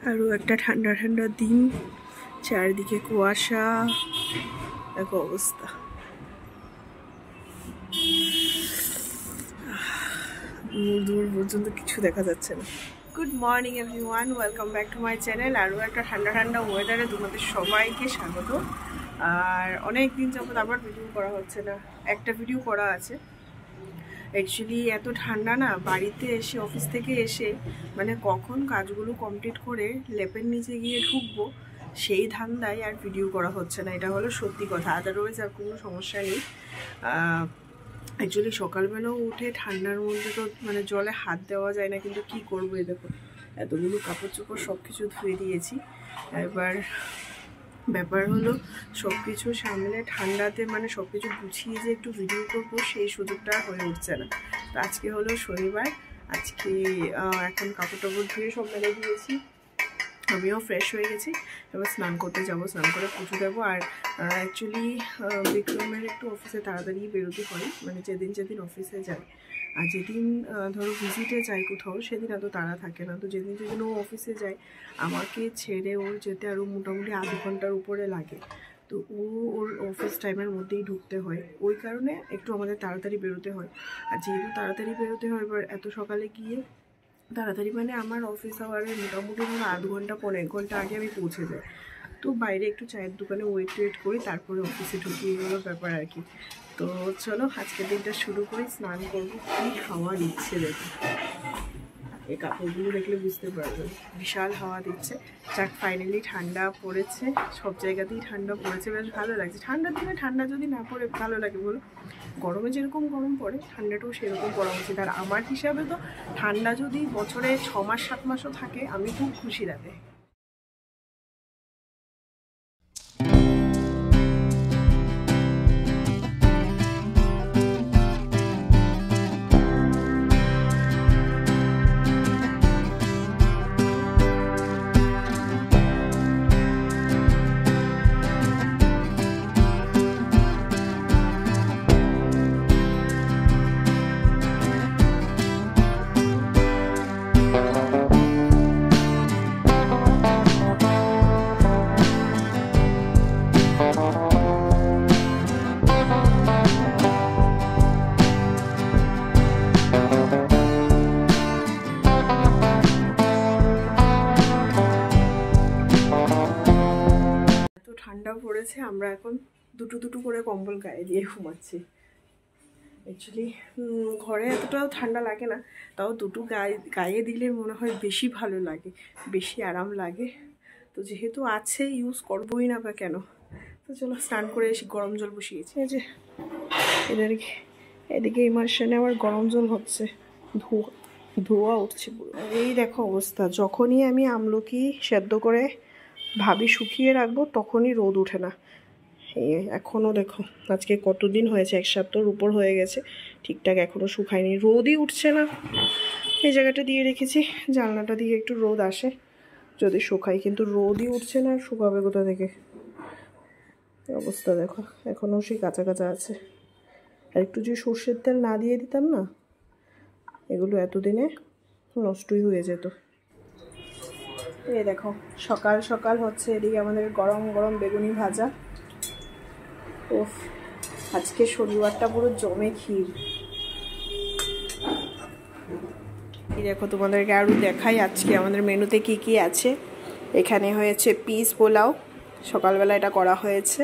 আরও একটা ঠান্ডা ঠান্ডা দিন, চারিদিকে কুয়াশা, দেখো অবস্থা। দূর পর্যন্ত কিছু দেখা যাচ্ছে না। Good morning everyone, welcome back to my channel. আরও একটা ঠান্ডা ঠান্ডা ওয়েদারে তোমাদের সবাইকে স্বাগত। আর অনেক দিন যাবত আবার ভিডিও করা হচ্ছে না, একটা ভিডিও করা আছে। অ্যাকচুয়ালি এত ঠান্ডা না, বাড়িতে এসে অফিস থেকে এসে মানে কখন কাজগুলো কমপ্লিট করে লেপের নিচে গিয়ে ঢুকবো সেই ধান্দায় আর ভিডিও করা হচ্ছে না। এটা হলো সত্যি কথা, আদারওয়াইজ আর কোনো সমস্যা নেই। অ্যাকচুয়ালি সকালবেলাও উঠে ঠান্ডার মধ্যে তো মানে জলে হাত দেওয়া যায় না, কিন্তু কি করবো, এই দেখো এতগুলো কাপড় চোপড় সব কিছু ধুয়ে দিয়েছি। এবার ব্যাপার হলো সব কিছু সামনে ঠান্ডাতে মানে সব কিছু গুছিয়ে যে একটু ভিডিও করবো সেই সুযোগটা হয়ে উঠছে না। তো আজকে হলো শনিবার, আজকে এখন কাপড় টাপড় ধুয়ে সব মেলে দিয়েছি, আমিও ফ্রেশ হয়ে গেছি। এবার স্নান করতে যাব, স্নান করে পুজো দেবো। আর অ্যাকচুয়ালি বিক্রমের একটু অফিসে তাড়াতাড়ি বেরোতে হয়, মানে যেদিন যেদিন অফিসে যায়। আর যেদিন ধরো ভিজিটে যায় কোথাও সেদিন এত তাড়া থাকে না। তো যেদিন যেদিন ও অফিসে যায় আমাকে ছেড়ে ওর যেতে আরও মোটামুটি আধ ঘন্টার উপরে লাগে। তো ওর অফিস টাইমের মধ্যেই ঢুকতে হয়, ওই কারণে একটু আমাদের তাড়াতাড়ি বেরোতে হয়। আর যেহেতু তাড়াতাড়ি বেরোতে হয়, এবার এত সকালে গিয়ে তাড়াতাড়ি মানে আমার অফিস আওয়ারে মোটামুটি ধরো আধ ঘন্টা পরে 1 ঘন্টা আগে আমি পৌঁছে যাই। তো বাইরে একটু চায়ের দোকানে ওয়েট করি, তারপরে অফিসে ঢুকিয়ে গেলো ব্যাপার আর কি। তো চলো আজকের দিনটা শুরু করি, স্নান করবো। কী হাওয়া দিচ্ছে দেখো, এই কাপড়গুলো দেখলে বুঝতে পারবেন, বিশাল হাওয়া দিচ্ছে। যাক ফাইনালি ঠান্ডা পড়েছে, সব জায়গাতেই ঠান্ডা পড়েছে, বেশ ভালো লাগছে। ঠান্ডার দিনে ঠান্ডা যদি না পড়ে ভালো লাগে বলো? গরমে যেরকম গরম পড়ে ঠান্ডাটাও সেরকম পড়া উচিত। আর আমার হিসাবে তো ঠান্ডা যদি বছরে 6 মাস 7 মাসও থাকে আমি খুব খুশি লাগে। ঠান্ডা পড়েছে, আমরা এখন দুটো দুটো করে কম্বল গায়ে দিয়ে ঘুমাচ্ছি। অ্যাকচুয়ালি ঘরে এতটাও ঠান্ডা লাগে না, তাও দুটো গায়ে দিলে মনে হয় বেশি ভালো লাগে, বেশি আরাম লাগে। তো যেহেতু আছে ইউজ করবোই না বা কেন। তো চলো স্নান করে এসে গরম জল বসিয়েছি। এই যে এদিকে ইমার্শনে আবার গরম জল হচ্ছে, ধোয়া উঠছে পুরো। এই দেখো অবস্থা, যখনই আমি আমলকি সেদ্ধ করে ভাবি শুকিয়ে রাখবো তখনই রোদ ওঠে না। এই এখনও দেখো আজকে কতদিন হয়েছে, 1 সপ্তাহের উপর হয়ে গেছে, ঠিকঠাক এখনও শুকায়নি, রোদই উঠছে না। এই জায়গাটা দিয়ে রেখেছি, জানলাটা দিয়ে একটু রোদ আসে যদি শুকাই, কিন্তু রোদই উঠছে না। আর শুকাবে কোথা থেকে? অবস্থা দেখো এখনও সেই কাঁচা কাঁচা আছে। আর একটু যদি সর্ষের তেল না দিয়ে দিতাম না, এগুলো এতদিনে নষ্টই হয়ে যেত। এই দেখো সকাল সকাল হচ্ছে এদিকে আমাদের গরম গরম বেগুনি ভাজা। ওফ, আজকে শনিবারটা পুরো জমে ক্ষীর। এই দেখো তোমাদেরকে আরও দেখাই আজকে আমাদের মেনুতে কি কি আছে। এখানে হয়েছে পিস পোলাও, সকালবেলা এটা করা হয়েছে।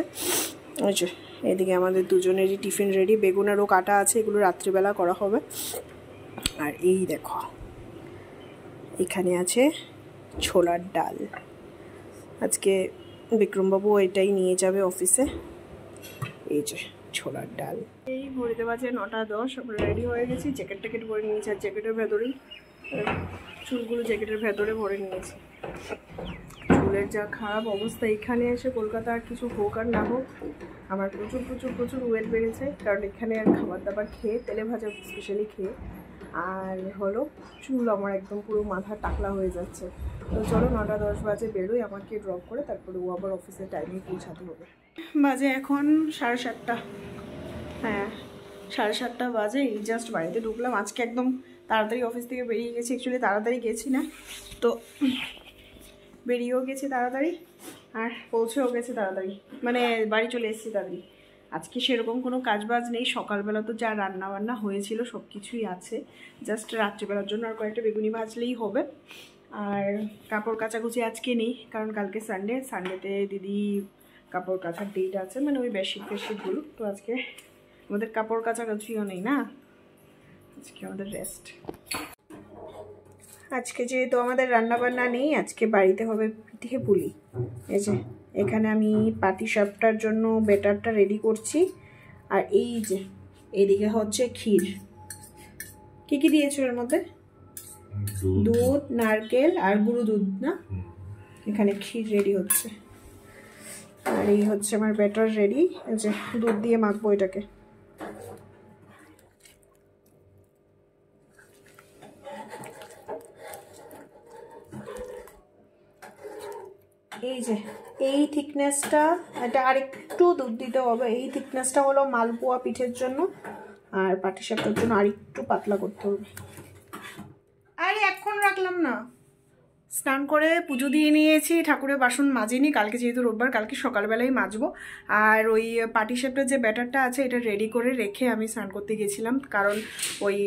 ওই যে এদিকে আমাদের দুজনেরই টিফিন রেডি, বেগুনেরও কাটা আছে, এগুলো রাত্রিবেলা করা হবে। আর এই দেখো এখানে আছে ছোলার ডাল, আজকে বিক্রমবাবু এটাই নিয়ে যাবে অফিসে। এই যে ছোলার ডাল। এই ঘড়িতে বাজে 9:10, আমরা রেডি হয়ে গেছি, জ্যাকেট ট্যাকেট ভরে নিয়েছি। আর জ্যাকেটের ভেতরেই চুলগুলো জ্যাকেটের ভেতরে ভরে নিয়েছি। চুলের যা খারাপ অবস্থা, এখানে এসে কলকাতা আর কিছু হোক আর না হোক আমার প্রচুর প্রচুর প্রচুর ওয়েট বেড়েছে, কারণ এখানে আর খাবার দাবার খেয়ে, তেলে ভাজা স্পেশালি খেয়ে, আর হলো চুল আমার একদম পুরো মাথা টাকলা হয়ে যাচ্ছে। তো চলো 9:10 বাজে বেরোই, আমাকে ড্রপ করে তারপরে ও আবার অফিসের টাইমে পৌঁছাতে হবে। বাজে এখন 7:30। হ্যাঁ 7:30 বাজে, এই জাস্ট বাড়িতে ঢুকলাম। আজকে একদম তাড়াতাড়ি অফিস থেকে বেরিয়ে গেছি, অ্যাকচুয়ালি তাড়াতাড়ি গেছি না, তো বেরিয়েও গেছি তাড়াতাড়ি আর পৌঁছেও গেছে তাড়াতাড়ি, মানে বাড়ি চলে এসেছি তাড়াতাড়ি। আজকে সেরকম কোনো কাজবাজ নেই, সকালবেলা তো যা রান্নাবান্না হয়েছিল সব কিছুই আছে, জাস্ট রাত্রিবেলার জন্য আর কয়েকটা বেগুনি ভাজলেই হবে। আর কাপড় কাচাকুচি আজকে নেই, কারণ কালকে সানডেতে দিদি কাপড় কাচার ডেট আছে, মানে ওই বেডশিটগুলো, তো আজকে আমাদের কাপড় কাচাকুচিও নেই না, আজকে আমাদের রেস্ট। আজকে যেহেতু আমাদের রান্নাবান্না নেই, আজকে বাড়িতে হবে পিঠে পুলি। এই যে এখানে আমি পাটিসাপটার জন্য ব্যাটারটা রেডি করছি, আর এই যে এদিকে হচ্ছে ক্ষীর। কি কি দিয়েছো এর মধ্যে? দুধ, নারকেল আর গুঁড়ো দুধ না? এখানে ক্ষীর রেডি হচ্ছে, আর এই হচ্ছে আমার ব্যাটার রেডি। এই যে দুধ দিয়ে মাখবো এটাকে। এই যে এই থিকনেসটা, এটা আর একটু দুধ দিতে হবে। এই থিকনেসটা হলো মালপোয়া পিঠের জন্য, আর পাটিসাপটার জন্য আর একটু পাতলা করতে হবে। আরে এখন রাখলাম না, স্নান করে পুজো দিয়ে নিয়েছি, ঠাকুরের বাসন মাজিনি, কালকে যেহেতু রোববার, কালকে সকালবেলাই মাজবো। আর ওই পাটিসাপটার যে ব্যাটারটা আছে এটা রেডি করে রেখে আমি স্নান করতে গেছিলাম, কারণ ওই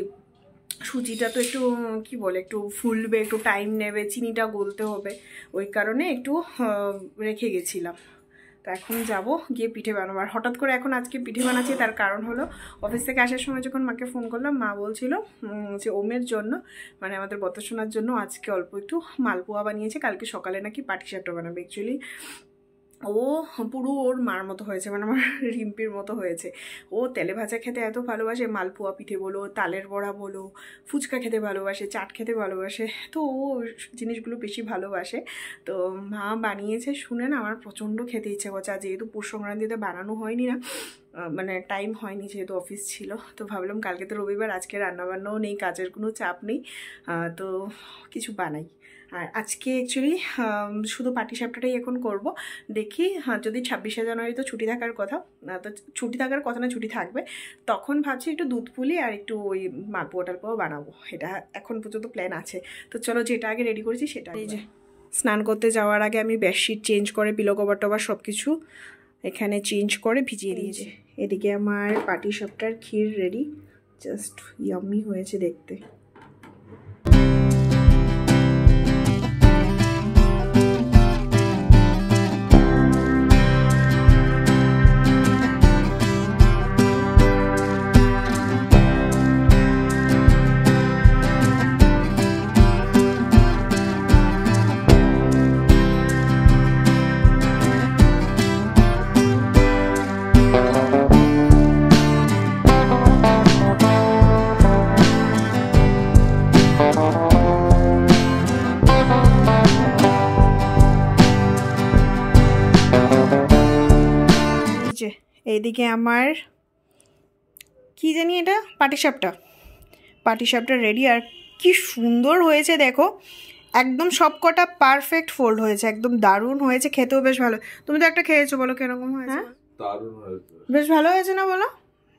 সুজিটা তো একটু কি বলে একটু ফুলবে, একটু টাইম নেবে, চিনিটা গলতে হবে, ওই কারণে একটু রেখে গেছিলাম। তো এখন যাব গিয়ে পিঠে বানাবো। আর হঠাৎ করে এখন আজকে পিঠে বানাচ্ছি, তার কারণ হলো অফিস থেকে আসার সময় যখন মাকে ফোন করলাম, মা বলছিল যে ওমের জন্য, মানে আমাদের বতসোনার জন্য আজকে অল্প একটু মালপোয়া বানিয়েছে, কালকে সকালে নাকি পাটিসাপটা বানাবে। অ্যাকচুয়ালি ও পুরো ওর মার মতো হয়েছে, মানে আমার রিম্পির মতো হয়েছে। ও তেলে ভাজা খেতে এত ভালোবাসে, মালপোয়া পিঠে বলো, তালের বড়া বলো, ফুচকা খেতে ভালোবাসে, চাট খেতে ভালোবাসে, তো ও জিনিসগুলো বেশি ভালোবাসে। তো মা বানিয়েছে শুনে না আমার প্রচণ্ড খেতে ইচ্ছে করছে। আর যেহেতু পৌষ সংক্রান্তিতে বানানো হয়নি না, মানে টাইম হয়নি, যেহেতু অফিস ছিল, তো ভাবলাম কালকে তো রবিবার, আজকে রান্নাবান্নাও নেই, কাজের কোনো চাপ নেই, তো কিছু বানাই। আর আজকে অ্যাকচুয়ালি শুধু পাটিসাপটাটাই এখন করব। দেখি যদি 26শে জানুয়ারি তো ছুটি থাকার কথা, তো ছুটি থাকার কথা না, ছুটি থাকবে, তখন ভাবছি একটু দুধ পুলি আর একটু ওই মালপোয়া টালপোয়া বানাবো, এটা এখন পর্যন্ত প্ল্যান আছে। তো চলো যেটা আগে রেডি করেছি সেটা। এই যে স্নান করতে যাওয়ার আগে আমি বেডশিট চেঞ্জ করে পিলো কভার টভার সব কিছু এখানে চেঞ্জ করে ভিজিয়ে দিয়েছি। এদিকে আমার পাটিসাপটার ক্ষীর রেডি, জাস্ট ইয়াম্মি হয়েছে দেখতে। এইদিকে আমার কি জানি এটা পাটিসাপটা রেডি, আর কি সুন্দর হয়েছে দেখো, একদম সবকটা পারফেক্ট ফোল্ড হয়েছে, একদম দারুণ হয়েছে, খেতেও বেশ ভালো। তুমি তো একটা খেয়েছো, বলো কিরকম হয়েছে? দারুণ হয়েছে, বেশ ভালো হয়েছে না বলো?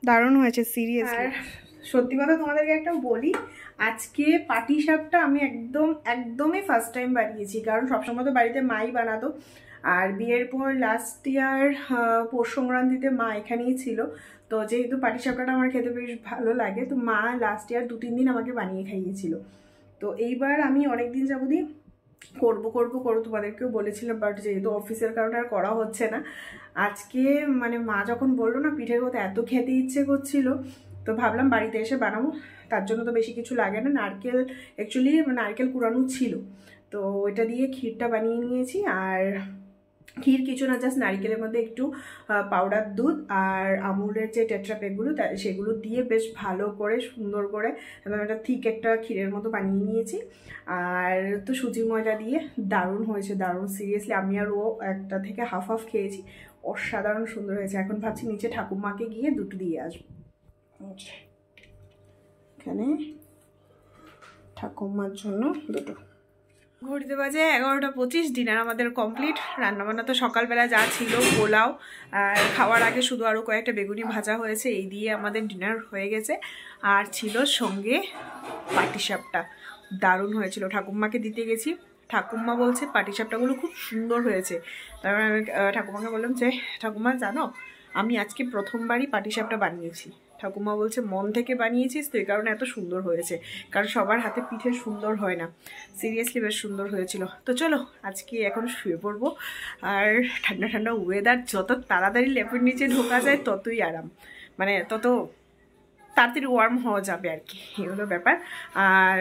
দারুণ হয়েছে সিরিয়াসলি। সত্যি কথা তোমাদেরকে একটা বলি, আজকে পাটিসাপটা আমি একদমই ফার্স্ট টাইম বানিয়েছি, কারণ সবসময় তো বাড়িতে মাই বানাতো, আর বিয়ের পর লাস্ট ইয়ার পৌষ সংক্রান্তিতে মা এখানেই ছিল, তো যেহেতু পাটিসাপটাটা আমার খেতে বেশ ভালো লাগে, তো মা লাস্ট ইয়ার 2-3 দিন আমাকে বানিয়ে খাইয়েছিল। তো এইবার আমি অনেক দিন যাবতই করবো তোমাদেরকেও বলেছিলাম, বাট যেহেতু অফিসের কারণে আর করা হচ্ছে না। আজকে মানে মা যখন বললো না পিঠের কথা, এত খেতে ইচ্ছে করছিল, তো ভাবলাম বাড়িতে এসে বানাবো। তার জন্য তো বেশি কিছু লাগে না, অ্যাকচুয়ালি নারকেল কুড়ানো ছিল, তো ওইটা দিয়ে ক্ষীরটা বানিয়ে নিয়েছি। আর ক্ষীর কিছু না, জাস্ট নারকেলের মধ্যে একটু পাউডার দুধ আর আমুলের যে টেট্রা প্যাকগুলো সেগুলো দিয়ে বেশ ভালো করে সুন্দর করে একদম একটা থিক একটা ক্ষীরের মতো বানিয়ে নিয়েছি। আর তো সুজি ময়দা দিয়ে দারুণ হয়েছে, দারুণ সিরিয়াসলি। আমি আর ও একটা থেকে হাফ খেয়েছি, অসাধারণ সুন্দর হয়েছে। এখন ভাবছি নিচে ঠাকুমাকে গিয়ে দুটো দিয়ে আসবো। এখানে ঠাকুমার জন্য দুটো, ঘড়িতে বাজে 11:25, ডিনার আমাদের কমপ্লিট। রান্নাবান্না তো সকালবেলা যা ছিল, পোলাও, আর খাওয়ার আগে শুধু আরও কয়েকটা বেগুনি ভাজা হয়েছে, এই দিয়ে আমাদের ডিনার হয়ে গেছে। আর ছিল সঙ্গে পাটিসাপটা, দারুণ হয়েছিল। ঠাকুমাকে দিতে গেছি, ঠাকুমা বলছে পাটিসাপটাগুলো খুব সুন্দর হয়েছে। তারপর আমি ঠাকুমাকে বললাম যে ঠাকুমা জানো, আমি আজকে প্রথমবারই পাটিসাপটা বানিয়েছি। ঠাকুমা বলছে মন থেকে বানিয়েছিস তো, এই কারণে এত সুন্দর হয়েছে, কারণ সবার হাতে পিঠে সুন্দর হয় না। সিরিয়াসলি বেশ সুন্দর হয়েছিল। তো চলো আজকে এখন শুয়ে পড়বো। আর ঠান্ডা ঠান্ডা ওয়েদার, যত তাড়াতাড়ি লেপের নিচে ঢোকা যায় ততই আরাম, মানে তত তাড়াতাড়ি ওয়ার্ম হওয়া যাবে আর কি, এই হলো ব্যাপার। আর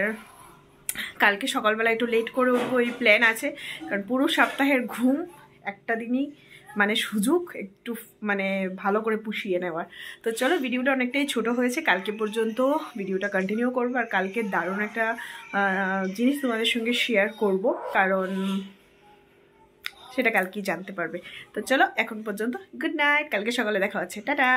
কালকে সকালবেলা একটু লেট করে উঠবো এই প্ল্যান আছে, কারণ পুরো সপ্তাহের ঘুম একটা দিনই মানে সুযোগ একটু মানে ভালো করে পুষিয়ে নেওয়ার। তো চলো, ভিডিওটা অনেকটাই ছোট হয়েছে, কালকে পর্যন্ত ভিডিওটা কন্টিনিউ করবো। আর কালকে দারুণ একটা জিনিস তোমাদের সঙ্গে শেয়ার করব, কারণ সেটা কালকেই জানতে পারবে। তো চলো এখন পর্যন্ত গুড নাইট, কালকে সকালে দেখা হচ্ছে, টাটা।